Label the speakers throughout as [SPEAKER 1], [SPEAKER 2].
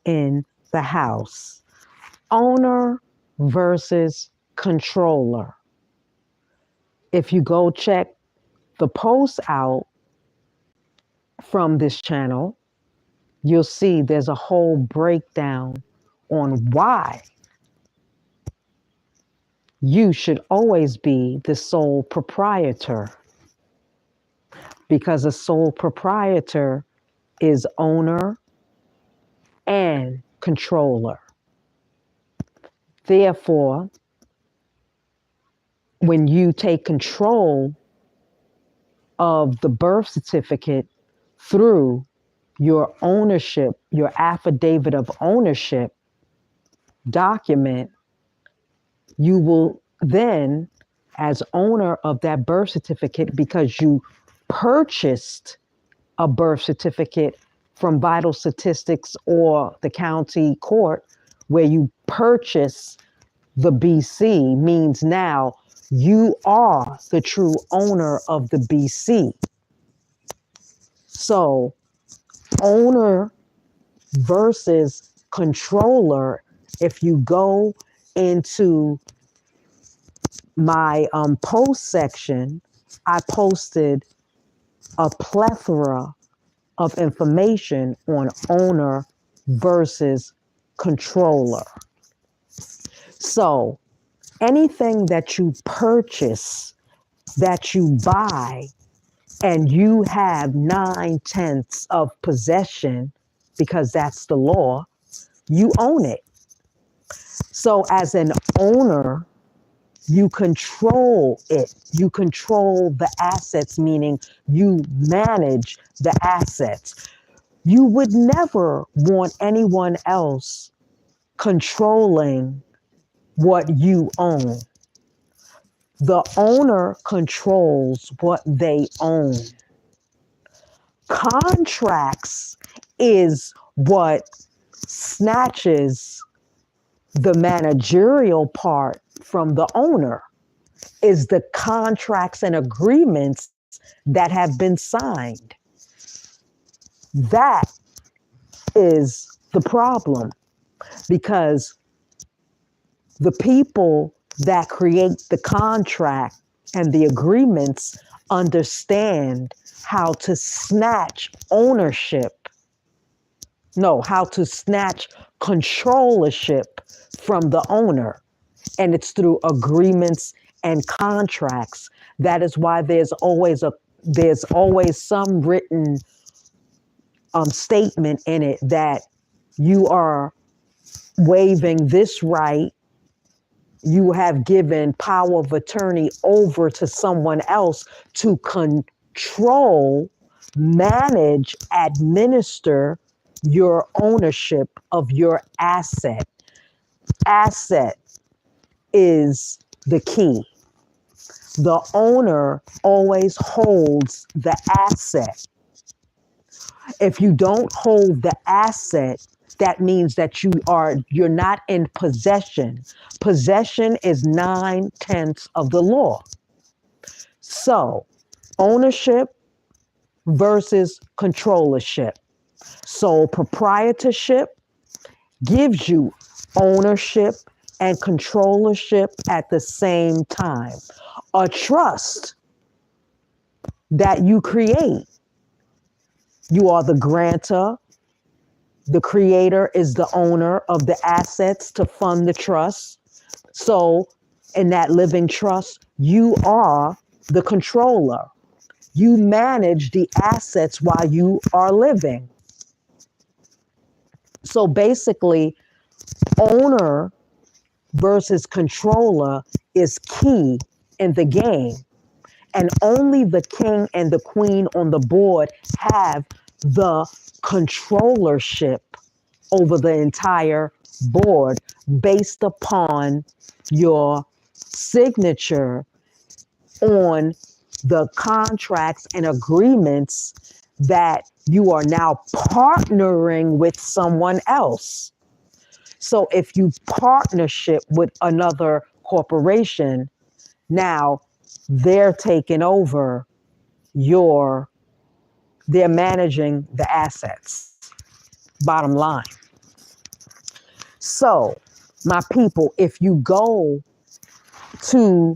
[SPEAKER 1] in the house. Owner versus controller. If you go check the posts out from this channel, you'll see there's a whole breakdown on why you should always be the sole proprietor, because a sole proprietor is owner and controller. Therefore, when you take control of the birth certificate through your ownership, your affidavit of ownership document, you will then, as owner of that birth certificate, because you purchased a birth certificate from Vital Statistics or the county court, where you purchase the BC, means now you are the true owner of the BC. So owner versus controller, if you go into my post section, I posted a plethora of information on owner versus controller. So anything that you purchase, that you buy, and you have 9/10 of possession, because that's the law, you own it. So as an owner, you control it. You control the assets, meaning you manage the assets. You would never want anyone else controlling what you own. The owner controls what they own. Contracts is what snatches the managerial part from the owner, is the contracts and agreements that have been signed. That is the problem, because the people that create the contract and the agreements understand how to snatch ownership, no, how to snatch controllership from the owner. And it's through agreements and contracts. That is why there's always some written statement in it that you are waiving this right. You have given power of attorney over to someone else to control, manage, administer your ownership of your asset. Asset is the key. The owner always holds the asset. If you don't hold the asset, that means that you're not in possession. Possession is 9/10 of the law. So, ownership versus controllership. Sole proprietorship gives you ownership and controllership at the same time. A trust that you create, you are the grantor. The creator is the owner of the assets to fund the trust. So in that living trust, you are the controller. You manage the assets while you are living. So basically, owner versus controller is key in the game. And only the king and the queen on the board have the controllership over the entire board based upon your signature on the contracts and agreements that you are now partnering with someone else. So if you partnership with another corporation, now they're taking over they're managing the assets. Bottom line. So, my people, if you go to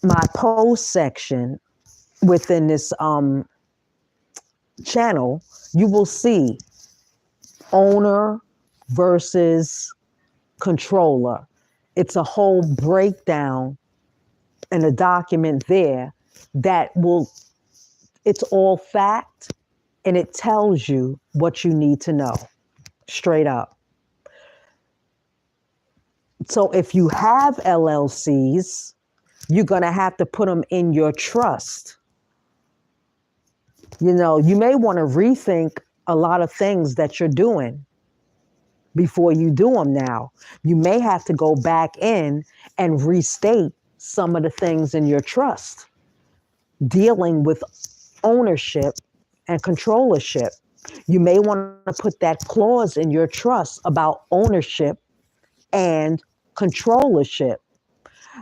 [SPEAKER 1] my post section within this channel, you will see owner versus controller. It's a whole breakdown and a document there that will, it's all fact and it tells you what you need to know straight up. So if you have LLCs, you're going to have to put them in your trust. You know, you may want to rethink a lot of things that you're doing before you do them now. You may have to go back in and restate some of the things in your trust dealing with ownership and controllership. You may want to put that clause in your trust about ownership and controllership,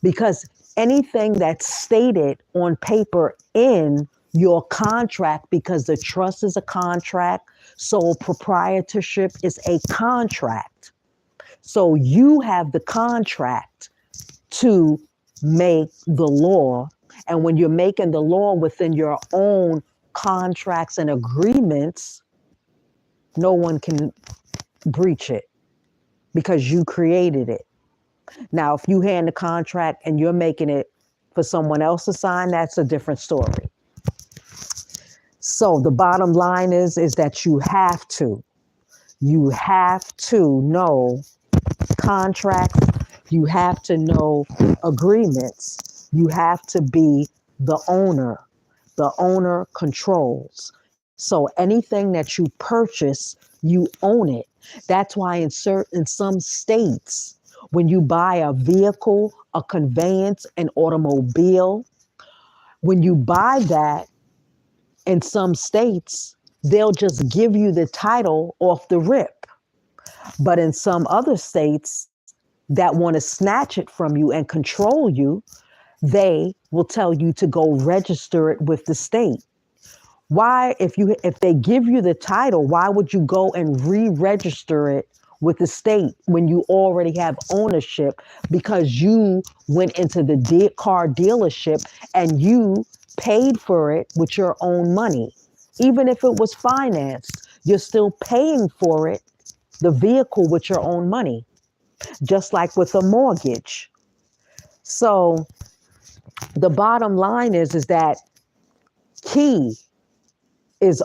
[SPEAKER 1] because anything that's stated on paper in your contract, because the trust is a contract, sole proprietorship is a contract. So you have the contract to make the law. And when you're making the law within your own contracts and agreements, no one can breach it because you created it. Now, if you hand the contract and you're making it for someone else to sign, that's a different story. So the bottom line is that you have to know contracts, you have to know agreements, you have to be the owner. The owner controls. So anything that you purchase, you own it. That's why in some states, when you buy a vehicle, a conveyance, an automobile, when you buy that, in some states, they'll just give you the title off the rip. But in some other states that want to snatch it from you and control you, they will tell you to go register it with the state. Why, if they give you the title, why would you go and re-register it with the state when you already have ownership? Because you went into the car dealership and you paid for it with your own money. Even if it was financed, you're still paying for it, the vehicle, with your own money, just like with a mortgage. So the bottom line is that key is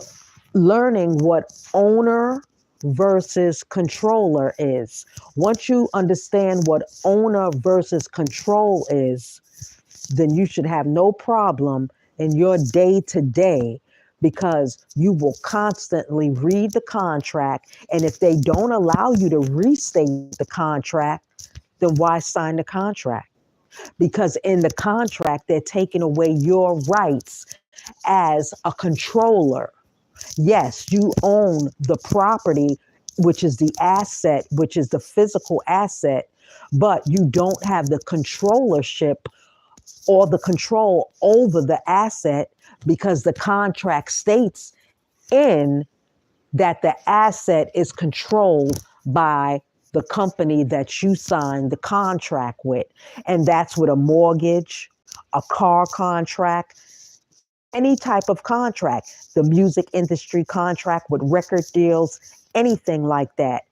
[SPEAKER 1] learning what owner versus controller is. Once you understand what owner versus control is, then you should have no problem in your day-to-day, because you will constantly read the contract. And if they don't allow you to restate the contract, then why sign the contract? Because in the contract, they're taking away your rights as a controller. Yes, you own the property, which is the asset, which is the physical asset, but you don't have the controllership or the control over the asset, because the contract states in that the asset is controlled by the company that you signed the contract with. And that's with a mortgage, a car contract, any type of contract, the music industry contract with record deals, anything like that.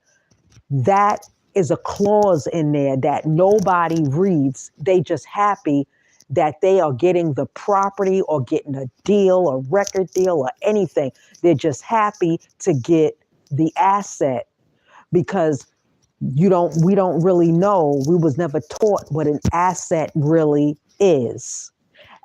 [SPEAKER 1] That is a clause in there that nobody reads. They just happy that they are getting the property or getting a deal, a record deal, or anything. They're just happy to get the asset, because we don't really know. We was never taught what an asset really is.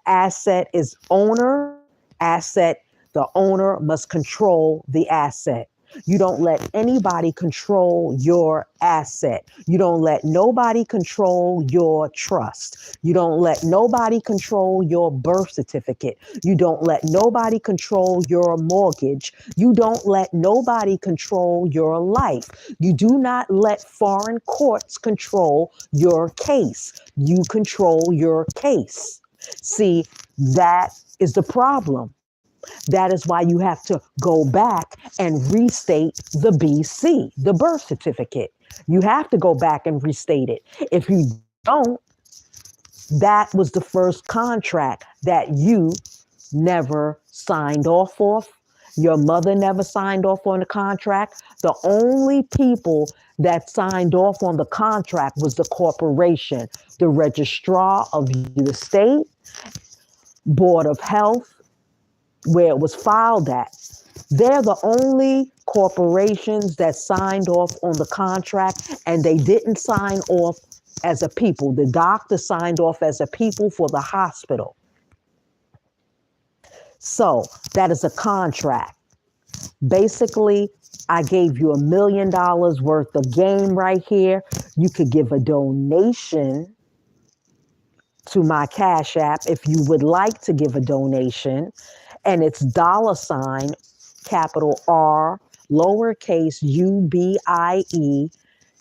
[SPEAKER 1] Asset is owner. Asset, the owner must control the asset. You don't let anybody control your asset. You don't let nobody control your trust. You don't let nobody control your birth certificate. You don't let nobody control your mortgage. You don't let nobody control your life. You do not let foreign courts control your case. You control your case. See, that is the problem. That is why you have to go back and restate the BC, the birth certificate. You have to go back and restate it. If you don't, that was the first contract that you never signed off of. Your mother never signed off on the contract. The only people that signed off on the contract was the corporation, the registrar of the state, board of health, where it was filed at. They're the only corporations that signed off on the contract, and they didn't sign off as a people. The doctor signed off as a people for the hospital. So that is a contract. Basically, I gave you $1 million worth of game right here. You could give a donation to my Cash App if you would like to give a donation. And it's $ capital R, lowercase UBIE,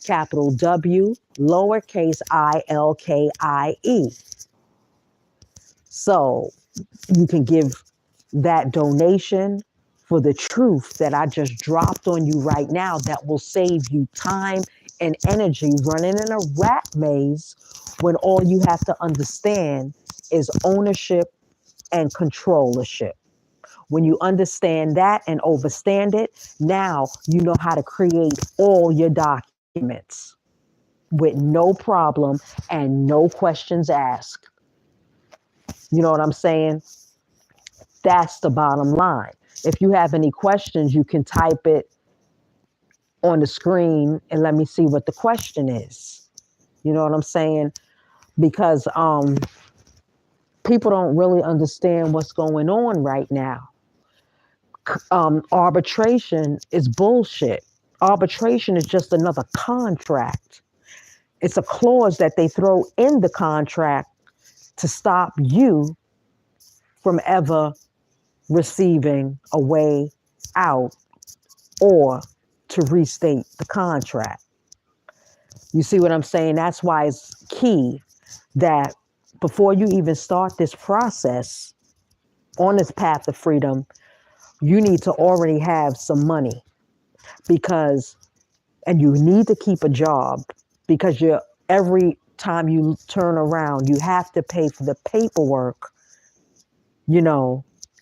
[SPEAKER 1] capital W, lowercase ILKIE. So you can give that donation for the truth that I just dropped on you right now that will save you time and energy running in a rat maze when all you have to understand is ownership and controllership. When you understand that and overstand it, now you know how to create all your documents with no problem and no questions asked. You know what I'm saying? That's the bottom line. If you have any questions, you can type it on the screen and let me see what the question is. You know what I'm saying? Because people don't really understand what's going on right now. Arbitration is bullshit. Arbitration is just another contract. It's a clause that they throw in the contract to stop you from ever receiving a way out or to restate the contract. You see what I'm saying? That's why it's key that before you even start this process on this path of freedom, you need to already have some money and you need to keep a job because every time you turn around, you have to pay for the paperwork,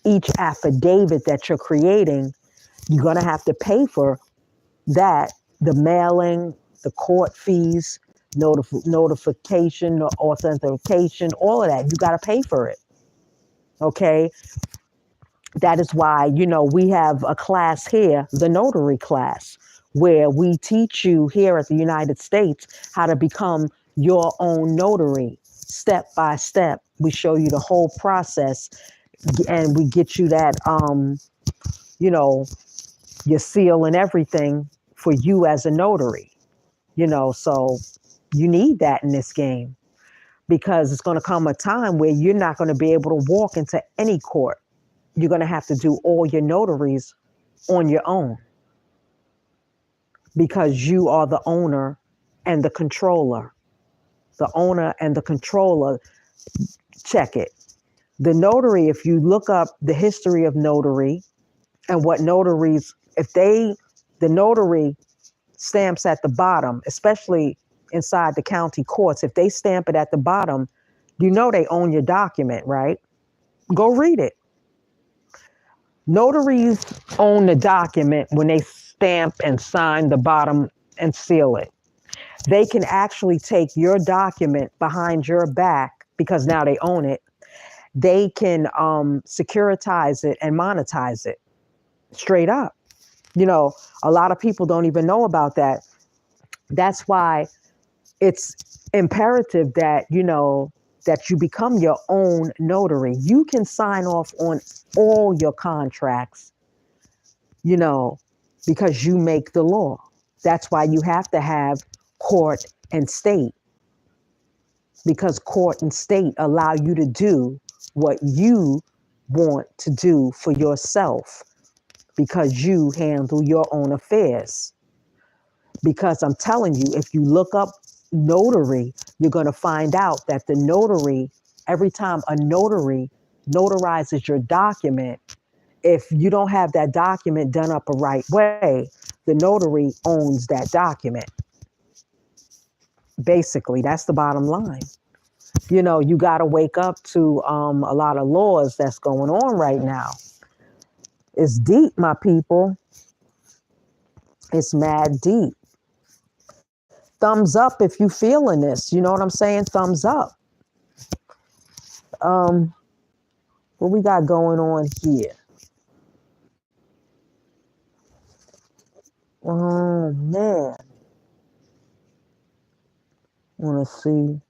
[SPEAKER 1] each affidavit that you're creating, you're going to have to pay for that, the mailing, the court fees, notification, authentication, all of that. You got to pay for it. Okay. That is why, we have a class here, the notary class, where we teach you here at the United States how to become your own notary step by step. We show you the whole process and we get you that, your seal and everything for you as a notary, so you need that in this game because it's going to come a time where you're not going to be able to walk into any court. You're going to have to do all your notaries on your own because you are the owner and the controller. The owner and the controller, check it. The notary, if you look up the history of notary and what notaries, the notary stamps at the bottom, especially inside the county courts, if they stamp it at the bottom, they own your document, right? Go read it. Notaries own the document when they stamp and sign the bottom and seal it. They can actually take your document behind your back because now they own it. They can securitize it and monetize it straight up. A lot of people don't even know about that. That's why it's imperative that, that you become your own notary. You can sign off on all your contracts, because you make the law. That's why you have to have court and state, because court and state allow you to do what you want to do for yourself, because you handle your own affairs. Because I'm telling you, if you look up notary, you're going to find out that every time a notary notarizes your document, If you don't have that document done up a right way, the notary owns that document. Basically, that's the bottom line. You got to wake up to a lot of laws that's going on right now. It's deep, my people. It's mad deep. Thumbs up if you feeling this. You know what I'm saying? Thumbs up. Um, what we got going on here? Oh man, want to see.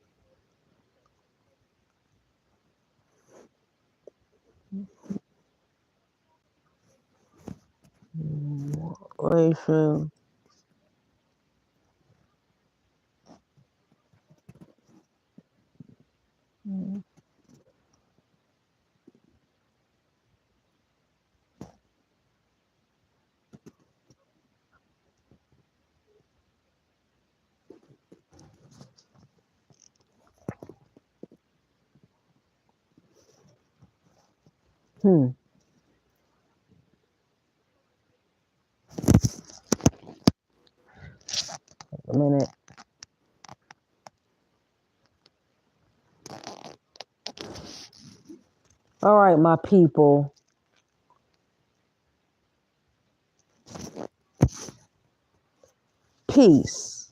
[SPEAKER 1] Relation. Hmm. A minute. All right, my people. Peace.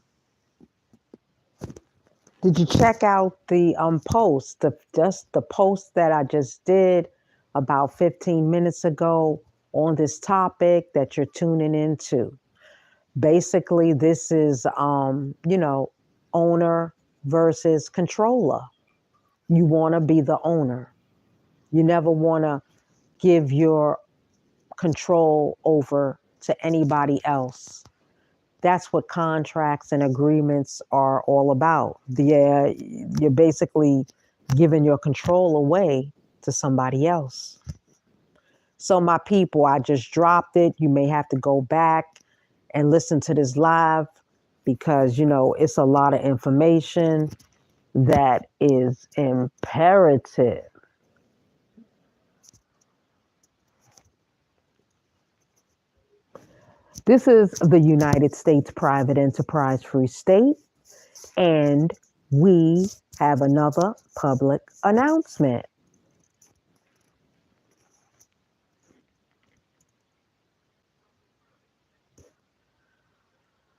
[SPEAKER 1] Did you check out the post? Just the post that I just did about 15 minutes ago on this topic that you're tuning into. Basically, this is owner versus controller. You want to be the owner. You never want to give your control over to anybody else. That's what contracts and agreements are all about. You're basically giving your control away to somebody else. So, my people, I just dropped it. You may have to go back and listen to this live because, it's a lot of information that is imperative. This is the United States Private Enterprise Free State, and we have another public announcement.